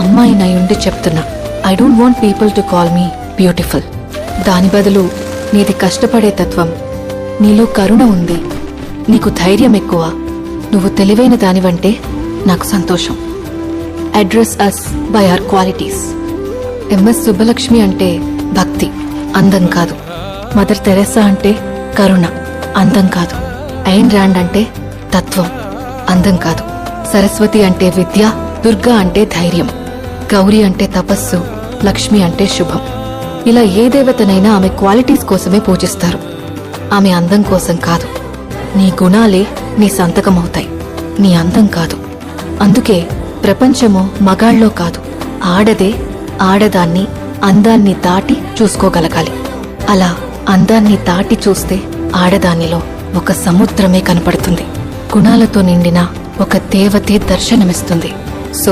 అమ్మాయినయుండి చెప్తున్నా, I don't want people to call me beautiful. దాని బదులు నీది కష్టపడే తత్వం, నీలో కరుణ ఉంది, నీకు ధైర్యం ఎక్కువ, నువ్వు తెలివైన దానివంటే నాకు సంతోషం. Address us by our qualities. MS Subbalakshmi అంటే భక్తి, అందం కాదు. మదర్ తెరెసా అంటే కరుణ, అందం కాదు. ఐన్ ర్యాండ్ అంటే తత్వం, అందం కాదు. సరస్వతి అంటే విద్య, దుర్గా అంటే ధైర్యం, గౌరీ అంటే తపస్సు, లక్ష్మి అంటే శుభం. ఇలా ఏ దేవతనైనా ఆమె క్వాలిటీస్ కోసమే పూజిస్తారు, ఆమె అందం కోసం కాదు. నీ గుణాలే నీ సంతకమవుతాయి, నీ అందం కాదు. అందుకే ప్రపంచము మగాళ్ళలో కాదు, ఆడదే ఆడదాన్ని అందాన్ని దాటి చూసుకోగలగాలి. అలా అందాన్ని దాటి చూస్తే ఆడదానిలో ఒక సముద్రమే కనపడుతుంది. గుణాలతో నిండిన ఒక దేవతే దర్శనమిస్తుంది. సో